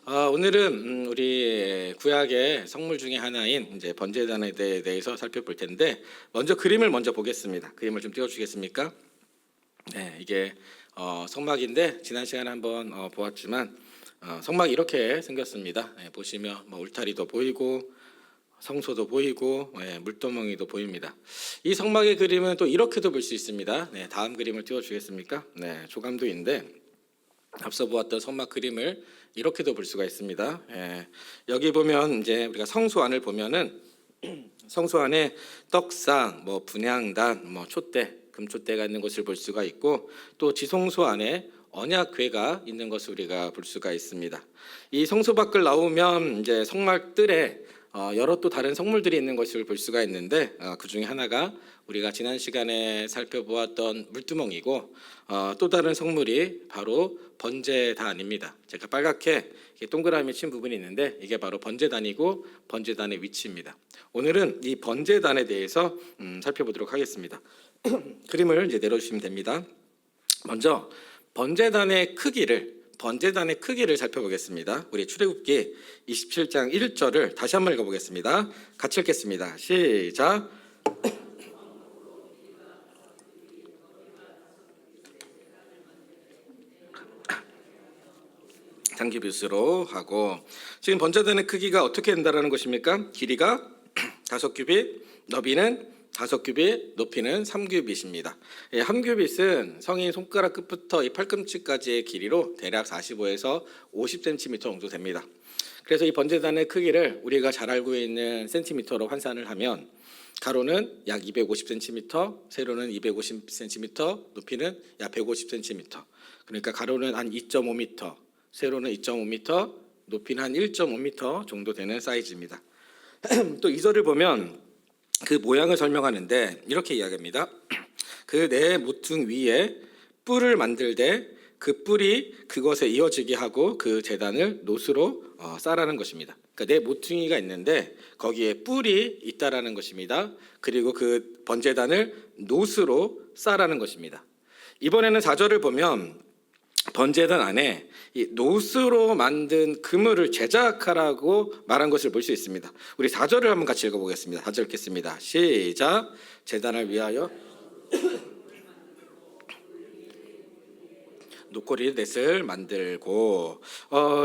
오늘은 우리 구약의 성물 중에 하나인 이제 번제단에 대해서 살펴볼 텐데 먼저 그림을 보겠습니다. 그림을 좀 띄워주겠습니까? 네, 이게 성막인데 지난 시간에 한번 보았지만 성막이 이렇게 생겼습니다. 보시면 울타리도 보이고 성소도 보이고 물두멍이도 보입니다. 이 성막의 그림은 또 이렇게도 볼 수 있습니다. 다음 그림을 띄워주겠습니까? 조감도인데 앞서 보았던 성막 그림을 이렇게도 볼 수가 있습니다. 여기 보면 이제 우리가 성소 안을 보면은 성소 안에 떡상, 분향단, 촛대, 금촛대가 있는 것을 볼 수가 있고 또 지성소 안에 언약궤가 있는 것을 우리가 볼 수가 있습니다. 이 성소 밖을 나오면 이제 성막 뜰에 여러 또 다른 성물들이 있는 것을 볼 수가 있는데 그 중에 하나가 우리가 지난 시간에 살펴보았던 물두멍이고 또 다른 성물이 바로 번제단입니다. 제가 빨갛게 동그라미 친 부분이 있는데 이게 바로 번제단이고 번제단의 위치입니다. 오늘은 이 번제단에 대해서 살펴보도록 하겠습니다. 그림을 이제 내려주시면 됩니다. 먼저 번제단의 크기를 살펴보겠습니다. 우리 출애굽기 27장 1절을 다시 한번 읽어보겠습니다. 같이 읽겠습니다. 시작. 장기뷰스로 하고 지금 번제단의 크기가 어떻게 된다는 것입니까? 길이가 5규빗, 너비는 5규빗, 높이는 3규빗입니다. 한 규빗은 성인 손가락 끝부터 이 팔꿈치까지의 길이로 대략 45에서 50cm 정도 됩니다. 그래서 이 번제단의 크기를 우리가 잘 알고 있는 센티미터로 환산을 하면 가로는 약 250cm, 세로는 250cm, 높이는 약 150cm. 그러니까 가로는 한 2.5m, 세로는 2.5m, 높이는 한 1.5m 정도 되는 사이즈입니다. 또 이 절을 보면 그 모양을 설명하는데 이렇게 이야기합니다. 그 내 모퉁 위에 뿔을 만들되 그 뿔이 그것에 이어지게 하고 그 제단을 노스로 싸라는 것입니다. 그러니까 내 모퉁이가 있는데 거기에 뿔이 있다라는 것입니다. 그리고 그 번제단을 노스로 싸라는 것입니다. 이번에는 4절을 보면 번제단 안에 이 노스로 만든 그물을 제작하라고 말한 것을 볼 수 있습니다. 우리 4절을 한번 같이 읽어보겠습니다. 4절 읽겠습니다. 시작. 제단을 위하여 노꼬리 넷을 만들고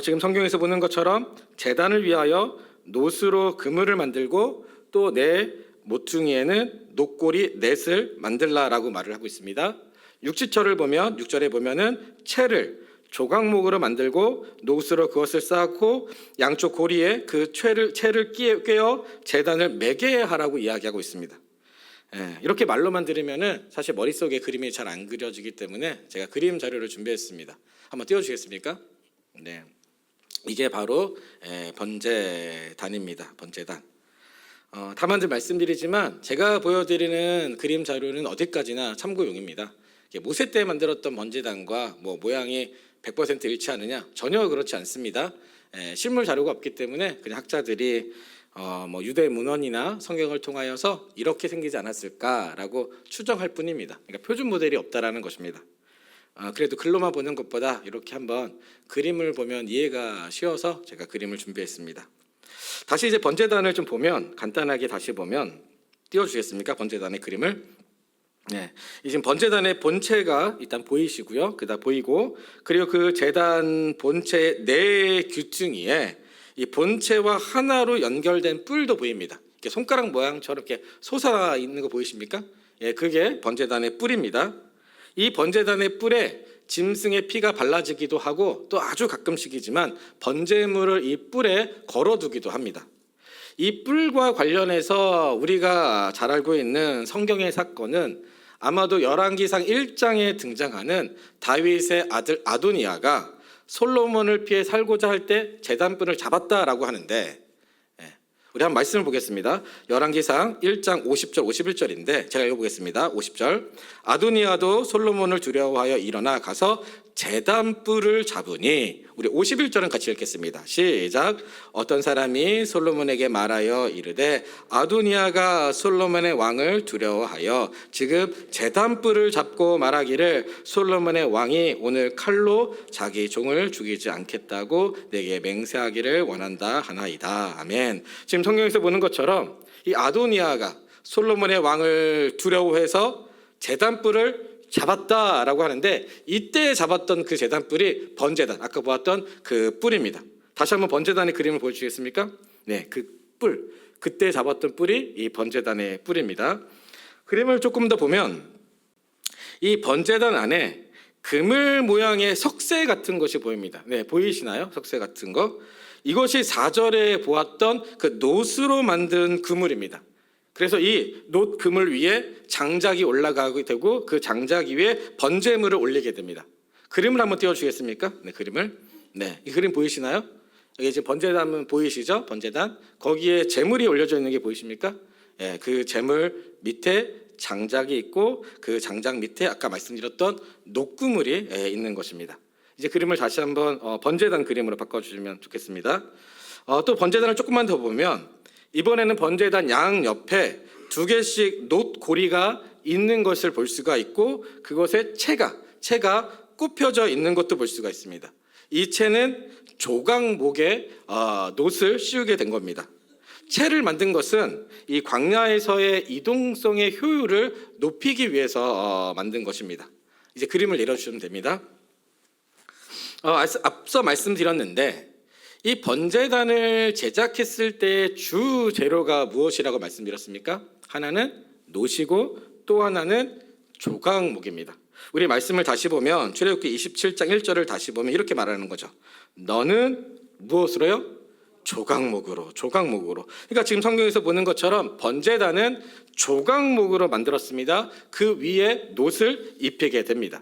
지금 성경에서 보는 것처럼 제단을 위하여 노스로 그물을 만들고 또 내 모퉁이에는 노꼬리 넷을 만들라라고 말을 하고 있습니다. 6절에 보면은 채를 조각목으로 만들고 노스로 그것을 쌓고 양쪽 고리에 그 채를 꿰어 제단을 매게 하라고 이야기하고 있습니다. 이렇게 말로만 들으면은 사실 머릿속에 그림이 잘 안 그려지기 때문에 제가 그림 자료를 준비했습니다. 한번 띄워주시겠습니까? 네, 이게 바로 번제단입니다. 번제단. 다만 말씀드리지만 제가 보여드리는 그림 자료는 어디까지나 참고용입니다. 모세 때 만들었던 번제단과 모양이 100% 일치하느냐? 전혀 그렇지 않습니다. 실물 자료가 없기 때문에 그냥 학자들이 유대 문헌이나 성경을 통하여서 이렇게 생기지 않았을까라고 추정할 뿐입니다. 그러니까 표준 모델이 없다라는 것입니다. 그래도 글로만 보는 것보다 이렇게 한번 그림을 보면 이해가 쉬워서 제가 그림을 준비했습니다. 다시 이제 번제단을 좀 보면 간단하게 다시 보면 띄워주겠습니까? 번제단의 그림을. 이 지금 번제단의 본체가 일단 보이시고요. 보이고 그리고 그 제단 본체 네 규퉁이에 이 본체와 하나로 연결된 뿔도 보입니다. 이렇게 손가락 모양처럼 이렇게 솟아 있는 거 보이십니까? 그게 번제단의 뿔입니다. 이 번제단의 뿔에 짐승의 피가 발라지기도 하고 또 아주 가끔씩이지만 번제물을 이 뿔에 걸어두기도 합니다. 이 뿔과 관련해서 우리가 잘 알고 있는 성경의 사건은 아마도 열왕기상 1장에 등장하는 다윗의 아들 아도니아가 솔로몬을 피해 살고자 할 때 제단뿔을 잡았다라고 하는데 우리 한 말씀을 보겠습니다. 열왕기상 1장 50절 51절인데 제가 읽어보겠습니다. 50절. 아도니아도 솔로몬을 두려워하여 일어나 가서 제단뿔을 잡으니, 우리 51절은 같이 읽겠습니다. 시작. 어떤 사람이 솔로몬에게 말하여 이르되 아도니아가 솔로몬의 왕을 두려워하여 지금 제단뿔을 잡고 말하기를 솔로몬의 왕이 오늘 칼로 자기 종을 죽이지 않겠다고 내게 맹세하기를 원한다 하나이다. 아멘. 지금 성경에서 보는 것처럼 이 아도니아가 솔로몬의 왕을 두려워해서 제단뿔을 잡았다라고 하는데, 이때 잡았던 그 제단뿔이 번제단, 아까 보았던 그 뿔입니다. 다시 한번 번제단의 그림을 보여주시겠습니까? 네, 그 뿔, 그때 잡았던 뿔이 이 번제단의 뿔입니다. 그림을 조금 더 보면 이 번제단 안에 그물 모양의 석쇠 같은 것이 보입니다. 네, 보이시나요? 석쇠 같은 거. 이것이 4절에 보았던 그 놋으로 만든 그물입니다. 그래서 이 놋 그물 위에 장작이 올라가게 되고 그 장작 위에 번제물을 올리게 됩니다. 그림을 한번 띄워주시겠습니까? 네, 그림을. 네, 이 그림 보이시나요? 여기 지금 번제단은 보이시죠? 번제단. 거기에 제물이 올려져 있는 게 보이십니까? 네, 그 제물 밑에 장작이 있고 그 장작 밑에 아까 말씀드렸던 놋그물이 있는 것입니다. 이제 그림을 다시 한번 번제단 그림으로 바꿔주시면 좋겠습니다. 또 번제단을 조금만 더 보면 이번에는 번제단 양 옆에 2개씩 놋 고리가 있는 것을 볼 수가 있고 그것에 채가 굽혀져 있는 것도 볼 수가 있습니다. 이 채는 조각목에 놋을 씌우게 된 겁니다. 채를 만든 것은 이 광야에서의 이동성의 효율을 높이기 위해서 만든 것입니다. 이제 그림을 내려주시면 됩니다. 앞서 말씀드렸는데 이 번제단을 제작했을 때 주 재료가 무엇이라고 말씀드렸습니까? 하나는 놋이고 또 하나는 조각목입니다. 우리 말씀을 다시 보면 출애굽기 27장 1절을 다시 보면 이렇게 말하는 거죠. 너는 무엇으로요? 조각목으로. 그러니까 지금 성경에서 보는 것처럼 번제단은 조각목으로 만들었습니다. 그 위에 놋을 입히게 됩니다.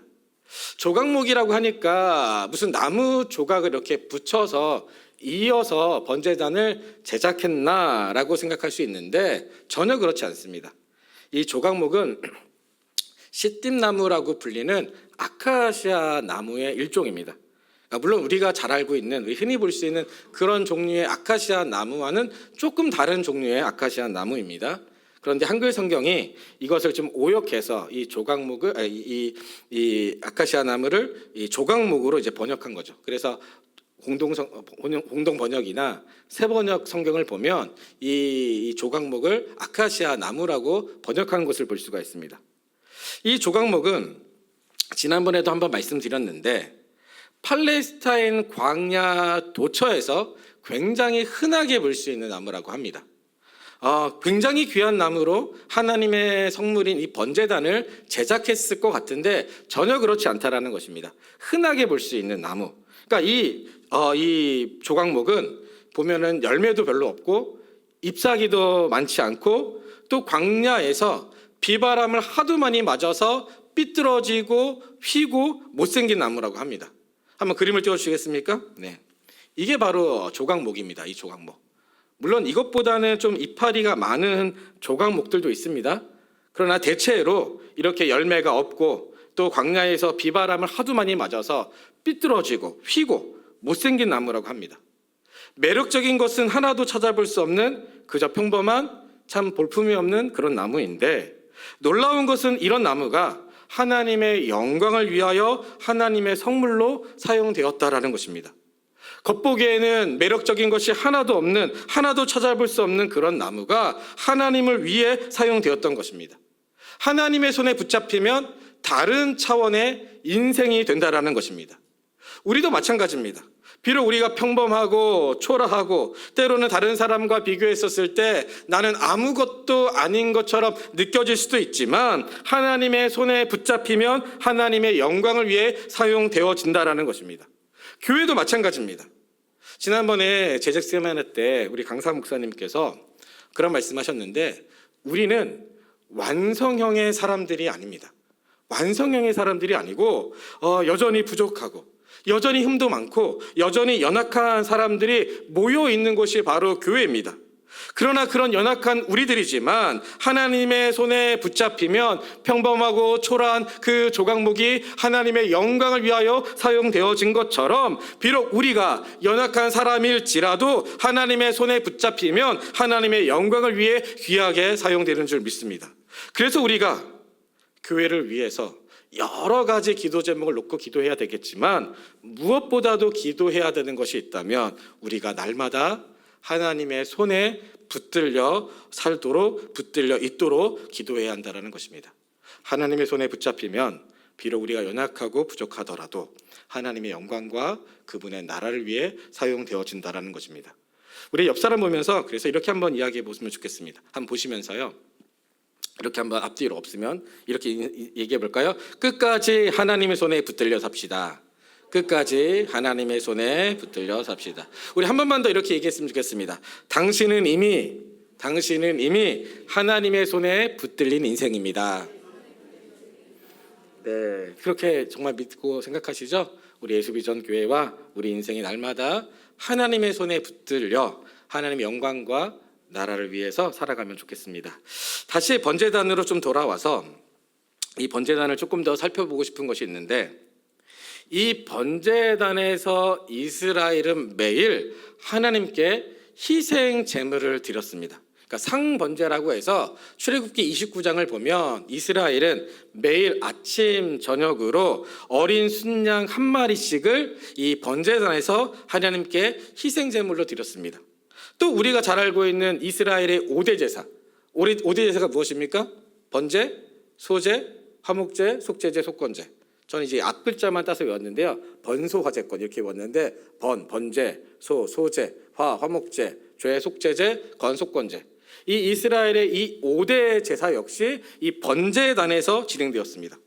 조각목이라고 하니까 무슨 나무 조각을 이렇게 붙여서 이어서 번제단을 제작했나라고 생각할 수 있는데 전혀 그렇지 않습니다. 이 조각목은 시띠나무라고 불리는 아카시아 나무의 일종입니다. 물론 우리가 잘 알고 있는, 흔히 볼 수 있는 그런 종류의 아카시아 나무와는 조금 다른 종류의 아카시아 나무입니다. 그런데 한글 성경이 이것을 좀 오역해서 이 조각목을 이 아카시아 나무를 이 조각목으로 이제 번역한 거죠. 그래서 공동 번역이나 새 번역 성경을 보면 이 조각목을 아카시아 나무라고 번역한 것을 볼 수가 있습니다. 이 조각목은 지난번에도 한번 말씀드렸는데 팔레스타인 광야 도처에서 굉장히 흔하게 볼 수 있는 나무라고 합니다. 굉장히 귀한 나무로 하나님의 성물인 이 번제단을 제작했을 것 같은데 전혀 그렇지 않다라는 것입니다. 흔하게 볼 수 있는 나무. 그러니까 이 조각목은 보면은 열매도 별로 없고 잎사귀도 많지 않고 또 광야에서 비바람을 하도 많이 맞아서 삐뚤어지고 휘고 못생긴 나무라고 합니다. 한번 그림을 띄워주시겠습니까? 네, 이게 바로 조각목입니다. 이 조각목. 물론 이것보다는 좀 이파리가 많은 조각목들도 있습니다. 그러나 대체로 이렇게 열매가 없고 또 광야에서 비바람을 하도 많이 맞아서 삐뚤어지고 휘고 못생긴 나무라고 합니다. 매력적인 것은 하나도 찾아볼 수 없는 그저 평범한 참 볼품이 없는 그런 나무인데, 놀라운 것은 이런 나무가 하나님의 영광을 위하여 하나님의 성물로 사용되었다라는 것입니다. 겉보기에는 매력적인 것이 하나도 없는, 하나도 찾아볼 수 없는 그런 나무가 하나님을 위해 사용되었던 것입니다. 하나님의 손에 붙잡히면 다른 차원의 인생이 된다라는 것입니다. 우리도 마찬가지입니다. 비록 우리가 평범하고 초라하고 때로는 다른 사람과 비교했었을 때 나는 아무것도 아닌 것처럼 느껴질 수도 있지만 하나님의 손에 붙잡히면 하나님의 영광을 위해 사용되어진다라는 것입니다. 교회도 마찬가지입니다. 지난번에 제작 세미나 때 우리 강사 목사님께서 그런 말씀하셨는데 우리는 완성형의 사람들이 아닙니다. 완성형의 사람들이 아니고 여전히 부족하고 여전히 흠도 많고 여전히 연약한 사람들이 모여 있는 곳이 바로 교회입니다. 그러나 그런 연약한 우리들이지만 하나님의 손에 붙잡히면 평범하고 초라한 그 조각목이 하나님의 영광을 위하여 사용되어진 것처럼, 비록 우리가 연약한 사람일지라도 하나님의 손에 붙잡히면 하나님의 영광을 위해 귀하게 사용되는 줄 믿습니다. 그래서 우리가 교회를 위해서 여러 가지 기도 제목을 놓고 기도해야 되겠지만, 무엇보다도 기도해야 되는 것이 있다면 우리가 날마다 하나님의 손에 붙들려 살도록, 붙들려 있도록 기도해야 한다는 것입니다. 하나님의 손에 붙잡히면 비록 우리가 연약하고 부족하더라도 하나님의 영광과 그분의 나라를 위해 사용되어진다는 것입니다. 우리 옆 사람 보면서 그래서 이렇게 한번 이야기해 보시면 좋겠습니다. 한번 보시면서요, 이렇게 한번 앞뒤로 없으면 이렇게 얘기해 볼까요? 끝까지 하나님의 손에 붙들려 삽시다. 끝까지 하나님의 손에 붙들려 삽시다. 우리 한 번만 더 이렇게 얘기했으면 좋겠습니다. 당신은 이미 하나님의 손에 붙들린 인생입니다. 네, 그렇게 정말 믿고 생각하시죠? 우리 예수비전 교회와 우리 인생이 날마다 하나님의 손에 붙들려 하나님의 영광과 나라를 위해서 살아가면 좋겠습니다. 다시 번제단으로 좀 돌아와서 이 번제단을 조금 더 살펴보고 싶은 것이 있는데, 이 번제단에서 이스라엘은 매일 하나님께 희생 제물을 드렸습니다. 그러니까 상번제라고 해서 출애굽기 29장을 보면 이스라엘은 매일 아침 저녁으로 어린 순양 한 마리씩을 이 번제단에서 하나님께 희생 제물로 드렸습니다. 또 우리가 잘 알고 있는 이스라엘의 5대 제사. 5대 제사가 무엇입니까? 번제, 소제, 화목제, 속제제, 속건제. 저는 이제 앞글자만 따서 외웠는데요. 번소화제권 이렇게 외웠는데, 번제, 소제, 화목제, 죄, 속제제, 속건제. 이 이스라엘의 이 5대 제사 역시 이 번제단에서 진행되었습니다.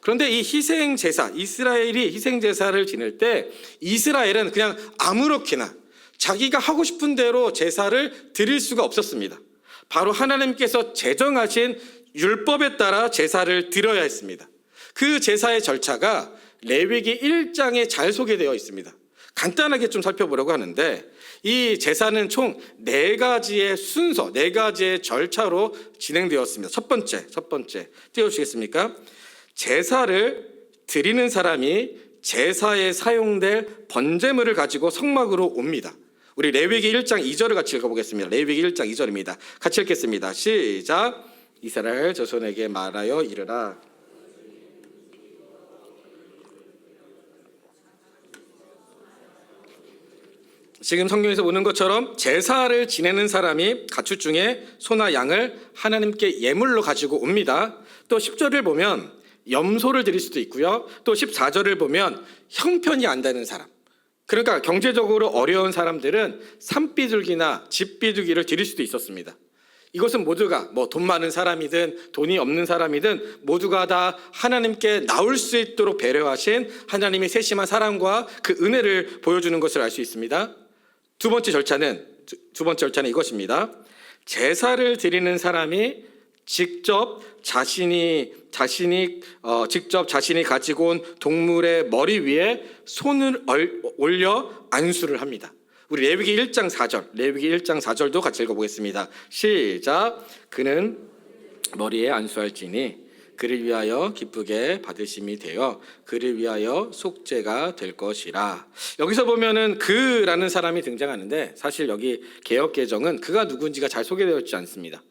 그런데 이 희생 제사, 이스라엘이 희생 제사를 지낼 때 이스라엘은 그냥 아무렇게나 자기가 하고 싶은 대로 제사를 드릴 수가 없었습니다. 바로 하나님께서 제정하신 율법에 따라 제사를 드려야 했습니다. 그 제사의 절차가 레위기 1장에 잘 소개되어 있습니다. 간단하게 좀 살펴보려고 하는데, 이 제사는 총 4가지의 순서, 4가지의 절차로 진행되었습니다. 첫 번째 띄워주시겠습니까? 제사를 드리는 사람이 제사에 사용될 번제물을 가지고 성막으로 옵니다. 우리 레위기 1장 2절을 같이 읽어보겠습니다. 레위기 1장 2절입니다. 같이 읽겠습니다. 시작. 이스라엘 자손에게 말하여 이르라. 지금 성경에서 보는 것처럼 제사를 지내는 사람이 가축 중에 소나 양을 하나님께 예물로 가지고 옵니다. 또 10절을 보면 염소를 드릴 수도 있고요. 또 14절을 보면 형편이 안 되는 사람, 그러니까 경제적으로 어려운 사람들은 산비둘기나 집비둘기를 드릴 수도 있었습니다. 이것은 모두가 돈 많은 사람이든 돈이 없는 사람이든 모두가 다 하나님께 나올 수 있도록 배려하신 하나님의 세심한 사랑과 그 은혜를 보여주는 것을 알 수 있습니다. 두 번째 절차는 이것입니다. 제사를 드리는 사람이 직접 자신이 가지고 온 동물의 머리 위에 손을 올려 안수를 합니다. 우리 레위기 1장 4절도 같이 읽어보겠습니다. 시작. 그는 머리에 안수할지니 그를 위하여 기쁘게 받으심이 되어 그를 위하여 속죄가 될 것이라. 여기서 보면은 그라는 사람이 등장하는데, 사실 여기 개역개정은 그가 누군지가 잘 소개되어 있지 않습니다.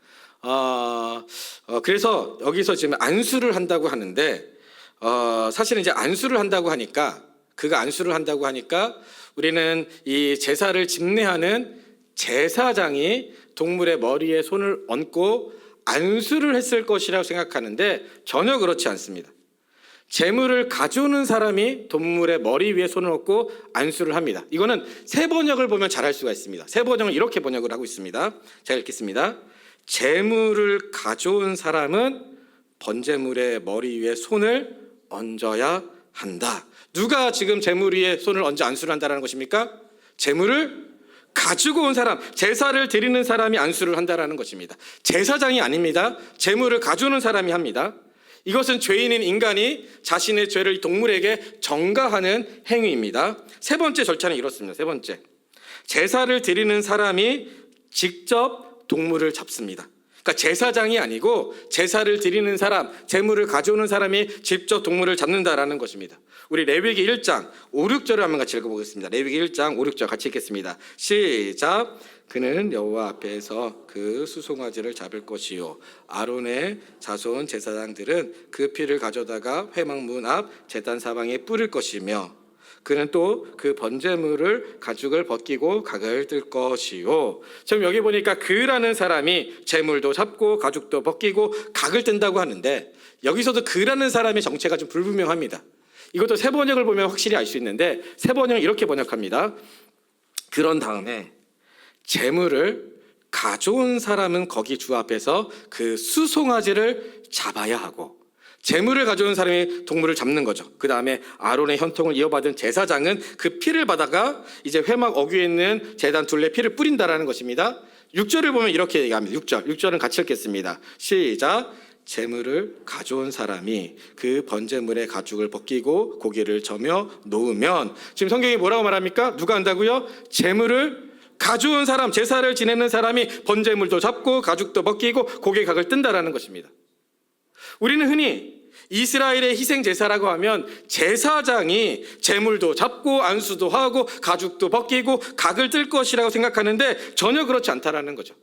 그래서 여기서 지금 안수를 한다고 하는데, 사실은 이제 안수를 한다고 하니까, 그가 안수를 한다고 하니까 우리는 이 제사를 집례하는 제사장이 동물의 머리에 손을 얹고 안수를 했을 것이라고 생각하는데, 전혀 그렇지 않습니다. 제물을 가져오는 사람이 동물의 머리 위에 손을 얹고 안수를 합니다. 이거는 새 번역을 보면 잘 알 수가 있습니다. 새 번역은 이렇게 번역을 하고 있습니다. 제가 읽겠습니다. 제물을 가져온 사람은 번제물의 머리 위에 손을 얹어야 한다. 누가 지금 제물 위에 손을 얹어 안수를 한다는 것입니까? 제물을 가지고 온 사람, 제사를 드리는 사람이 안수를 한다는 것입니다. 제사장이 아닙니다. 제물을 가져오는 사람이 합니다. 이것은 죄인인 인간이 자신의 죄를 동물에게 전가하는 행위입니다. 세 번째 절차는 이렇습니다. 세 번째, 제사를 드리는 사람이 직접 동물을 잡습니다. 그러니까 제사장이 아니고 제사를 드리는 사람, 제물을 가져오는 사람이 직접 동물을 잡는다라는 것입니다. 우리 레위기 1장 5, 6절을 한번 같이 읽어보겠습니다. 레위기 1장 5, 6절 같이 읽겠습니다. 시작. 그는 여호와 앞에서 그 수송아지를 잡을 것이요 아론의 자손 제사장들은 그 피를 가져다가 회막문 앞 제단 사방에 뿌릴 것이며 그는 또 그 번제물을 가죽을 벗기고 각을 뜰 것이요. 지금 여기 보니까 그라는 사람이 제물도 잡고 가죽도 벗기고 각을 뜬다고 하는데 여기서도 그라는 사람의 정체가 좀 불분명합니다. 이것도 새 번역을 보면 확실히 알 수 있는데 새 번역은 이렇게 번역합니다. 그런 다음에 제물을 가져온 사람은 거기 주 앞에서 그 수송아지를 잡아야 하고 제물을 가져온 사람이 동물을 잡는 거죠. 그 다음에 아론의 혈통을 이어받은 제사장은 그 피를 받아가 이제 회막 어귀에 있는 제단 둘레 피를 뿌린다라는 것입니다. 6절을 보면 이렇게 얘기합니다. 6절은 같이 읽겠습니다. 시작. 제물을 가져온 사람이 그 번제물의 가죽을 벗기고 고기를 저며 놓으면 지금 성경이 뭐라고 말합니까? 누가 한다고요? 제물을 가져온 사람, 제사를 지내는 사람이 번제물도 잡고 가죽도 벗기고 고기 각을 뜬다라는 것입니다. 우리는 흔히 이스라엘의 희생 제사라고 하면 제사장이 제물도 잡고 안수도 하고 가죽도 벗기고 각을 뜰 것이라고 생각하는데 전혀 그렇지 않다라는 거죠.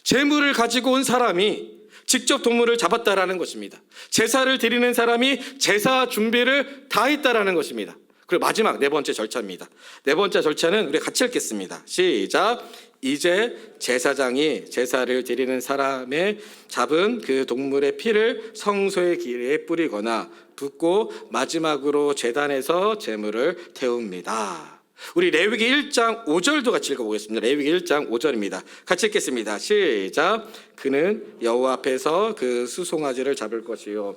제물을 가지고 온 사람이 직접 동물을 잡았다라는 것입니다. 제사를 드리는 사람이 제사 준비를 다 했다라는 것입니다. 그리고 마지막 네 번째 절차입니다. 네 번째 절차는 우리 같이 읽겠습니다. 시작. 이제 제사장이 제사를 드리는 사람의 잡은 그 동물의 피를 성소의 길에 뿌리거나 붓고 마지막으로 제단에서 제물을 태웁니다. 우리 레위기 1장 5절도 같이 읽어보겠습니다. 레위기 1장 5절입니다. 같이 읽겠습니다. 시작. 그는 여호와 앞에서 그 수송아지를 잡을 것이요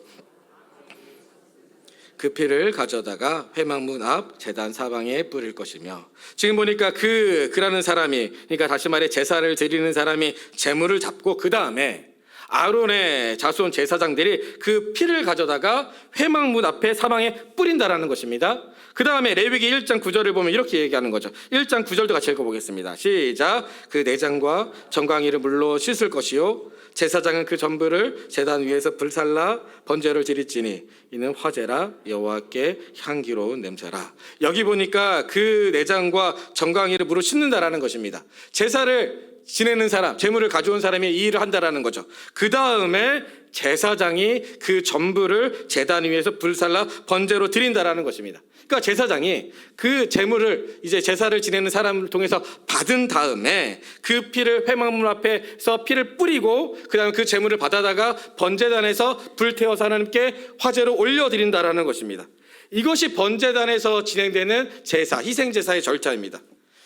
그 피를 가져다가 회막문 앞 제단 사방에 뿌릴 것이며 지금 보니까 그라는 사람이 그러니까 다시 말해 제사를 드리는 사람이 제물을 잡고 그 다음에 아론의 자손 제사장들이 그 피를 가져다가 회막문 앞에 사방에 뿌린다라는 것입니다. 그 다음에 레위기 1장 9절을 보면 이렇게 얘기하는 거죠. 1장 9절도 같이 읽어보겠습니다. 시작. 그 내장과 정강이를 물로 씻을 것이요 제사장은 그 전부를 제단 위에서 불살라 번제를 드릴지니 이는 화제라 여호와께 향기로운 냄새라. 여기 보니까 그 내장과 정강이를 물로 씻는다라는 것입니다. 제사를 지내는 사람, 제물을 가져온 사람이 이 일을 한다라는 거죠. 그 다음에 제사장이 그 전부를 제단 위에서 불살라 번제로 드린다라는 것입니다. 그러니까 제사장이 그 제물을 이제 제사를 지내는 사람을 통해서 받은 다음에 그 피를 회막문 앞에서 피를 뿌리고 그다음에 그 제물을 받아다가 번제단에서 불태워서 하나님께 화제로 올려드린다라는 것입니다. 이것이 번제단에서 진행되는 제사, 희생제사의 절차입니다.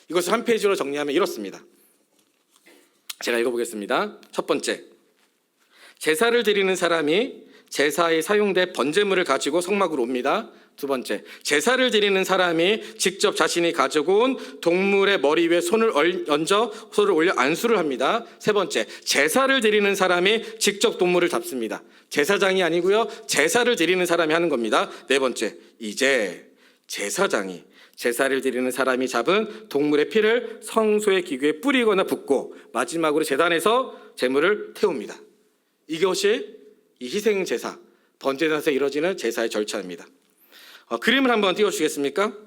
이것을 한 페이지로 정리하면 이렇습니다. 제가 읽어보겠습니다. 첫 번째, 제사를 드리는 사람이 제사에 사용된 번제물을 가지고 성막으로 옵니다. 두 번째, 제사를 드리는 사람이 직접 자신이 가지고 온 동물의 머리 위에 손을 얹어 손을 올려 안수를 합니다. 세 번째, 제사를 드리는 사람이 직접 동물을 잡습니다. 제사장이 아니고요, 제사를 드리는 사람이 하는 겁니다. 네 번째, 이제 제사장이 제사를 드리는 사람이 잡은 동물의 피를 성소의 기구에 뿌리거나 붓고 마지막으로 제단에서 제물을 태웁니다. 이것이 이 희생제사, 번제단에서 이루어지는 제사의 절차입니다. 그림을 한번 띄워주시겠습니까?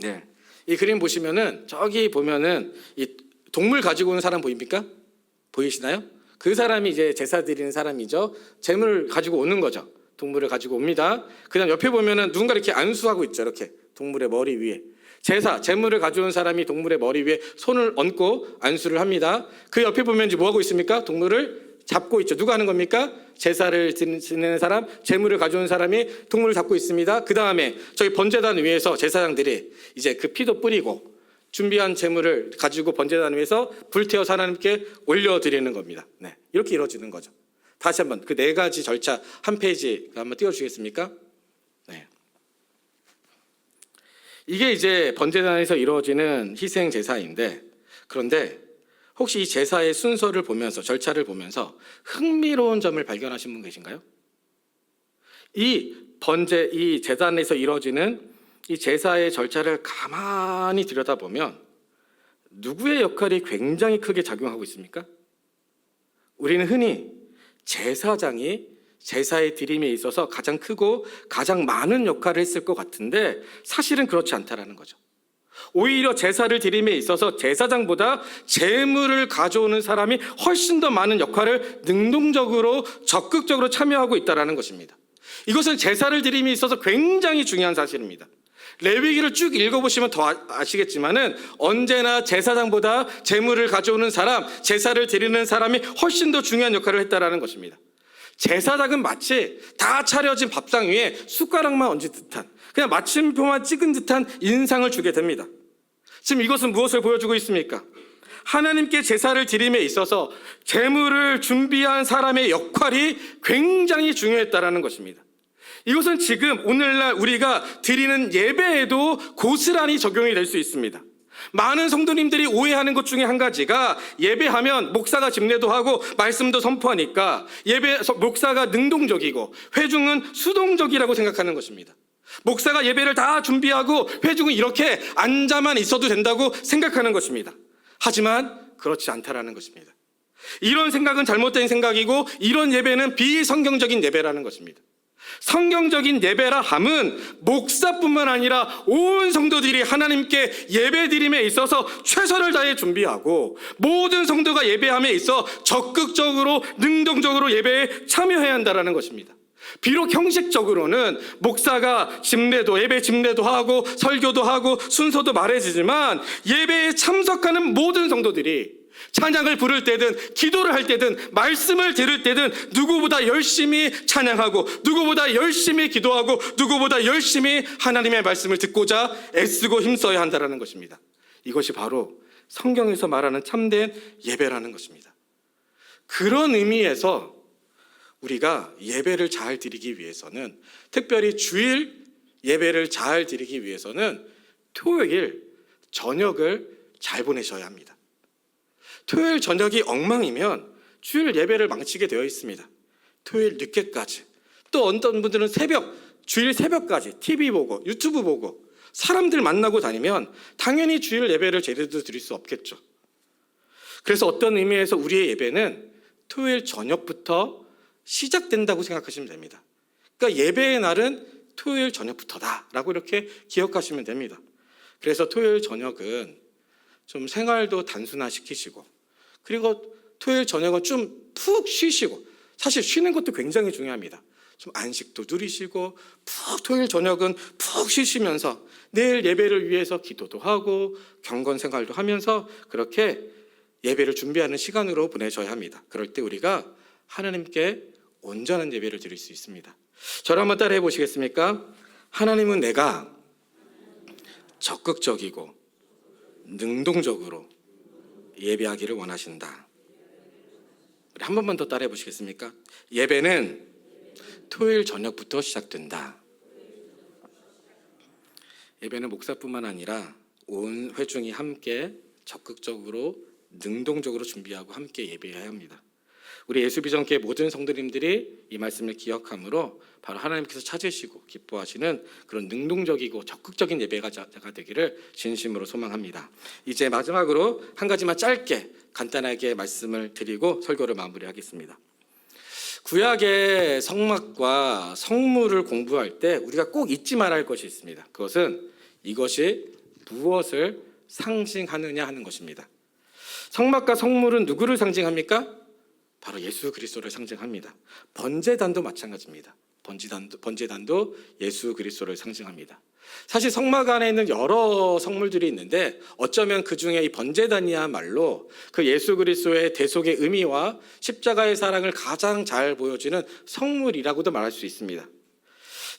네, 이 그림 보시면은 저기 보면은 이 동물 가지고 오는 사람 보입니까? 보이시나요? 그 사람이 이제 제사 드리는 사람이죠. 제물을 가지고 오는 거죠. 동물을 가지고 옵니다. 그다음 옆에 보면은 누군가 이렇게 안수하고 있죠. 이렇게 동물의 머리 위에. 제물을 가져온 사람이 동물의 머리 위에 손을 얹고 안수를 합니다. 그 옆에 보면 이제 뭐 하고 있습니까? 동물을 잡고 있죠. 누가 하는 겁니까? 제사를 지내는 사람, 제물을 가져온 사람이 동물을 잡고 있습니다. 그 다음에 저희 번제단 위에서 제사장들이 이제 그 피도 뿌리고 준비한 제물을 가지고 번제단 위에서 불태워서 하나님께 올려드리는 겁니다. 네, 이렇게 이루어지는 거죠. 다시 한번 그 네 가지 절차 한 페이지 한번 띄워주시겠습니까? 네. 이게 이제 번제단에서 이루어지는 희생 제사인데, 그런데 혹시 이 제사의 순서를 보면서 절차를 보면서 흥미로운 점을 발견하신 분 계신가요? 이 제단에서 이루어지는 이 제사의 절차를 가만히 들여다보면 누구의 역할이 굉장히 크게 작용하고 있습니까? 우리는 흔히 제사장이 제사의 드림에 있어서 가장 크고 가장 많은 역할을 했을 것 같은데 사실은 그렇지 않다라는 거죠. 오히려 제사를 드림에 있어서 제사장보다 제물을 가져오는 사람이 훨씬 더 많은 역할을 능동적으로 적극적으로 참여하고 있다는 것입니다. 이것은 제사를 드림에 있어서 굉장히 중요한 사실입니다. 레위기를 쭉 읽어보시면 더 아시겠지만은 언제나 제사장보다 제물을 가져오는 사람, 제사를 드리는 사람이 훨씬 더 중요한 역할을 했다라는 것입니다. 제사장은 마치 다 차려진 밥상 위에 숟가락만 얹은 듯한, 그냥 마침표만 찍은 듯한 인상을 주게 됩니다. 지금 이것은 무엇을 보여주고 있습니까? 하나님께 제사를 드림에 있어서 제물을 준비한 사람의 역할이 굉장히 중요했다라는 것입니다. 이것은 지금 오늘날 우리가 드리는 예배에도 고스란히 적용이 될 수 있습니다. 많은 성도님들이 오해하는 것 중에 한 가지가 예배하면 목사가 집례도 하고 말씀도 선포하니까 목사가 능동적이고 회중은 수동적이라고 생각하는 것입니다. 목사가 예배를 다 준비하고 회중은 이렇게 앉아만 있어도 된다고 생각하는 것입니다. 하지만 그렇지 않다라는 것입니다. 이런 생각은 잘못된 생각이고 이런 예배는 비성경적인 예배라는 것입니다. 성경적인 예배라 함은 목사뿐만 아니라 온 성도들이 하나님께 예배드림에 있어서 최선을 다해 준비하고 모든 성도가 예배함에 있어 적극적으로 능동적으로 예배에 참여해야 한다는 것입니다. 비록 형식적으로는 목사가 예배 집례도 하고 설교도 하고 순서도 말해지지만 예배에 참석하는 모든 성도들이 찬양을 부를 때든 기도를 할 때든 말씀을 들을 때든 누구보다 열심히 찬양하고 누구보다 열심히 기도하고 누구보다 열심히 하나님의 말씀을 듣고자 애쓰고 힘써야 한다는 것입니다. 이것이 바로 성경에서 말하는 참된 예배라는 것입니다. 그런 의미에서 우리가 예배를 잘 드리기 위해서는, 특별히 주일 예배를 잘 드리기 위해서는 토요일 저녁을 잘 보내셔야 합니다. 토요일 저녁이 엉망이면 주일 예배를 망치게 되어 있습니다. 토요일 늦게까지, 또 어떤 분들은 주일 새벽까지 TV 보고 유튜브 보고 사람들 만나고 다니면 당연히 주일 예배를 제대로 드릴 수 없겠죠. 그래서 어떤 의미에서 우리의 예배는 토요일 저녁부터 시작된다고 생각하시면 됩니다. 그러니까 예배의 날은 토요일 저녁부터다라고 이렇게 기억하시면 됩니다. 그래서 토요일 저녁은 좀 생활도 단순화시키시고, 그리고 토요일 저녁은 좀 푹 쉬시고, 사실 쉬는 것도 굉장히 중요합니다. 좀 안식도 누리시고 푹 토요일 저녁은 푹 쉬시면서 내일 예배를 위해서 기도도 하고 경건 생활도 하면서 그렇게 예배를 준비하는 시간으로 보내셔야 합니다. 그럴 때 우리가 하나님께 온전한 예배를 드릴 수 있습니다. 저를 한번 따라해 보시겠습니까? 하나님은 내가 적극적이고 능동적으로 예배하기를 원하신다. 우리 한 번만 더 따라해 보시겠습니까? 예배는 토요일 저녁부터 시작된다. 예배는 목사뿐만 아니라 온 회중이 함께 적극적으로 능동적으로 준비하고 함께 예배해야 합니다. 우리 예수비전교회 모든 성도님들이 이 말씀을 기억함으로 바로 하나님께서 찾으시고 기뻐하시는 그런 능동적이고 적극적인 예배가 되기를 진심으로 소망합니다. 이제 마지막으로 한 가지만 짧게 간단하게 말씀을 드리고 설교를 마무리하겠습니다. 구약의 성막과 성물을 공부할 때 우리가 꼭 잊지 말아야 할 것이 있습니다. 그것은 이것이 무엇을 상징하느냐 하는 것입니다. 성막과 성물은 누구를 상징합니까? 바로 예수 그리스도를 상징합니다. 번제단도 마찬가지입니다. 번제단도 예수 그리스도를 상징합니다. 사실 성막 안에 있는 여러 성물들이 있는데 어쩌면 그 중에 이 번제단이야말로 그 예수 그리스도의 대속의 의미와 십자가의 사랑을 가장 잘 보여주는 성물이라고도 말할 수 있습니다.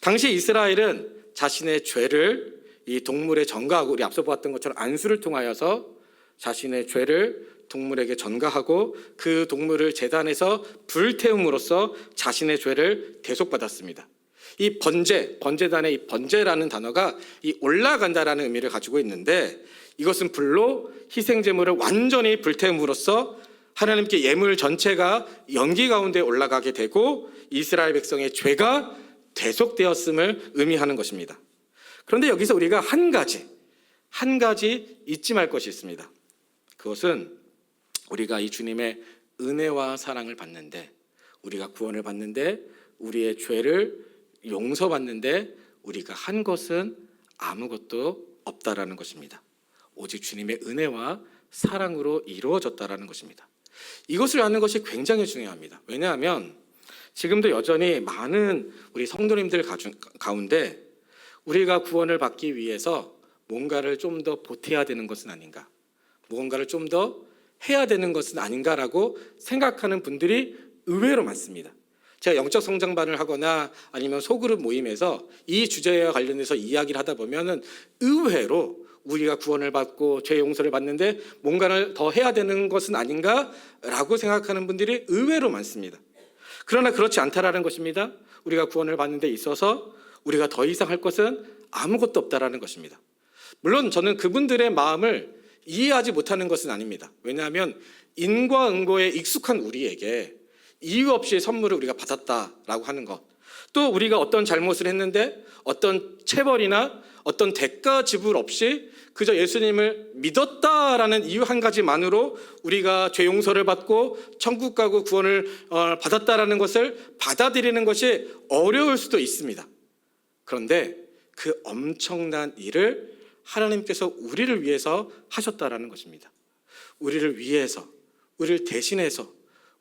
당시 이스라엘은 자신의 죄를 이 동물에 전가하고, 우리 앞서 보았던 것처럼 안수를 통하여서 자신의 죄를 동물에게 전가하고 그 동물을 제단에서 불태움으로써 자신의 죄를 대속받았습니다. 이 번제단의 이 번제라는 단어가 이 올라간다라는 의미를 가지고 있는데, 이것은 불로 희생제물을 완전히 불태움으로써 하나님께 예물 전체가 연기 가운데 올라가게 되고 이스라엘 백성의 죄가 대속되었음을 의미하는 것입니다. 그런데 여기서 우리가 한 가지 잊지 말 것이 있습니다. 그것은 우리가 이 주님의 은혜와 사랑을 받는데, 우리가 구원을 받는데, 우리의 죄를 용서받는데 우리가 한 것은 아무것도 없다라는 것입니다. 오직 주님의 은혜와 사랑으로 이루어졌다라는 것입니다. 이것을 아는 것이 굉장히 중요합니다. 왜냐하면 지금도 여전히 많은 우리 성도님들 가운데 우리가 구원을 받기 위해서 뭔가를 좀 더 보태야 되는 것은 아닌가, 무언가를 좀 더 해야 되는 것은 아닌가라고 생각하는 분들이 의외로 많습니다. 제가 영적 성장반을 하거나 아니면 소그룹 모임에서 이 주제와 관련해서 이야기를 하다 보면은 의외로 우리가 구원을 받고 죄 용서를 받는데 뭔가를 더 해야 되는 것은 아닌가라고 생각하는 분들이 의외로 많습니다. 그러나 그렇지 않다라는 것입니다. 우리가 구원을 받는 데 있어서 우리가 더 이상 할 것은 아무것도 없다라는 것입니다. 물론 저는 그분들의 마음을 이해하지 못하는 것은 아닙니다. 왜냐하면 인과응보에 익숙한 우리에게 이유 없이 선물을 우리가 받았다라고 하는 것, 또 우리가 어떤 잘못을 했는데 어떤 체벌이나 어떤 대가 지불 없이 그저 예수님을 믿었다라는 이유 한 가지만으로 우리가 죄 용서를 받고 천국 가고 구원을 받았다라는 것을 받아들이는 것이 어려울 수도 있습니다. 그런데 그 엄청난 일을 하나님께서 우리를 위해서 하셨다라는 것입니다. 우리를 위해서, 우리를 대신해서,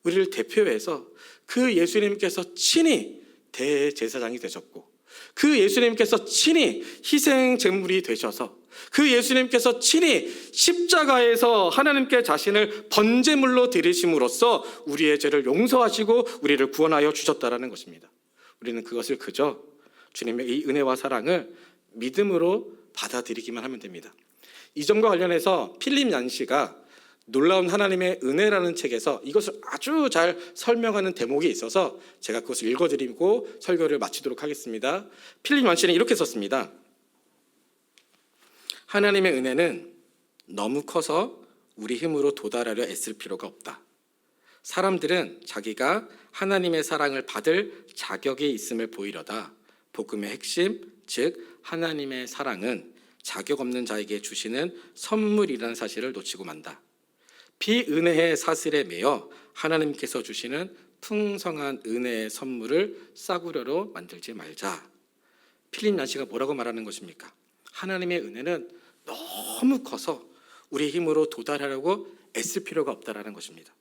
우리를 대표해서 그 예수님께서 친히 대제사장이 되셨고, 그 예수님께서 친히 희생 제물이 되셔서, 그 예수님께서 친히 십자가에서 하나님께 자신을 번제물로 드리심으로써 우리의 죄를 용서하시고 우리를 구원하여 주셨다라는 것입니다. 우리는 그것을 그저 주님의 이 은혜와 사랑을 믿음으로 받아들이기만 하면 됩니다. 이 점과 관련해서 필립 얀시가 놀라운 하나님의 은혜라는 책에서 이것을 아주 잘 설명하는 대목이 있어서 제가 그것을 읽어드리고 설교를 마치도록 하겠습니다. 필립 얀시는 이렇게 썼습니다. 하나님의 은혜는 너무 커서 우리 힘으로 도달하려 애쓸 필요가 없다. 사람들은 자기가 하나님의 사랑을 받을 자격이 있음을 보이려다 복음의 핵심, 즉 하나님의 사랑은 자격 없는 자에게 주시는 선물이라는 사실을 놓치고 만다. 비은혜의 사슬에 매여 하나님께서 주시는 풍성한 은혜의 선물을 싸구려로 만들지 말자. 필립 얀시가 뭐라고 말하는 것입니까? 하나님의 은혜는 너무 커서 우리 힘으로 도달하려고 애쓸 필요가 없다라는 것입니다.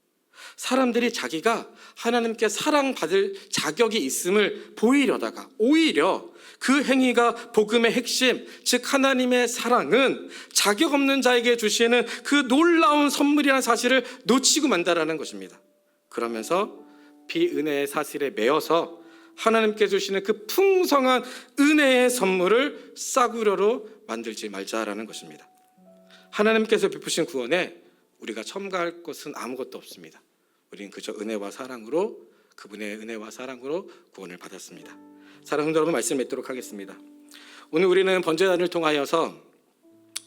사람들이 자기가 하나님께 사랑받을 자격이 있음을 보이려다가 오히려 그 행위가 복음의 핵심, 즉 하나님의 사랑은 자격 없는 자에게 주시는 그 놀라운 선물이라는 사실을 놓치고 만다라는 것입니다. 그러면서 비은혜의 사슬에 매여서 하나님께 주시는 그 풍성한 은혜의 선물을 싸구려로 만들지 말자라는 것입니다. 하나님께서 베푸신 구원에 우리가 첨가할 것은 아무것도 없습니다. 우리는 그저 은혜와 사랑으로, 그분의 은혜와 사랑으로 구원을 받았습니다. 사랑하는 성도 여러분, 말씀 맺도록 하겠습니다. 오늘 우리는 번제단을 통하여서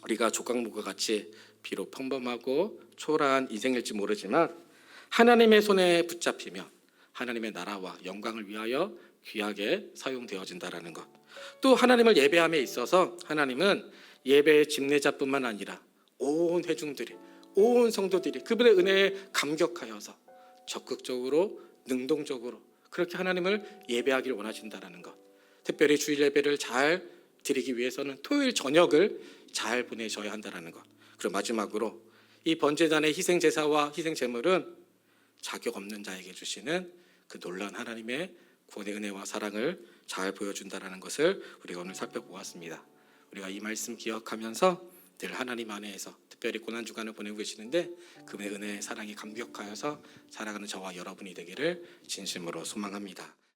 우리가 족강목과 같이 비록 평범하고 초라한 인생일지 모르지만 하나님의 손에 붙잡히면 하나님의 나라와 영광을 위하여 귀하게 사용되어진다라는 것, 또 하나님을 예배함에 있어서 하나님은 예배의 집례자뿐만 아니라 온 회중들이, 온 성도들이 그분의 은혜에 감격하여서 적극적으로, 능동적으로 그렇게 하나님을 예배하기를 원하신다는 것, 특별히 주일 예배를 잘 드리기 위해서는 토요일 저녁을 잘 보내셔야 한다는 것, 그리고 마지막으로 이 번제단의 희생 제사와 희생 제물은 자격 없는 자에게 주시는 그 놀라운 하나님의 구원의 은혜와 사랑을 잘 보여준다는 것을 우리가 오늘 살펴보았습니다. 우리가 이 말씀 기억하면서 늘 하나님 안에서 특별히 고난주간을 보내고 계시는데 그분의 은혜의 사랑이 감격하여서 살아가는 저와 여러분이 되기를 진심으로 소망합니다.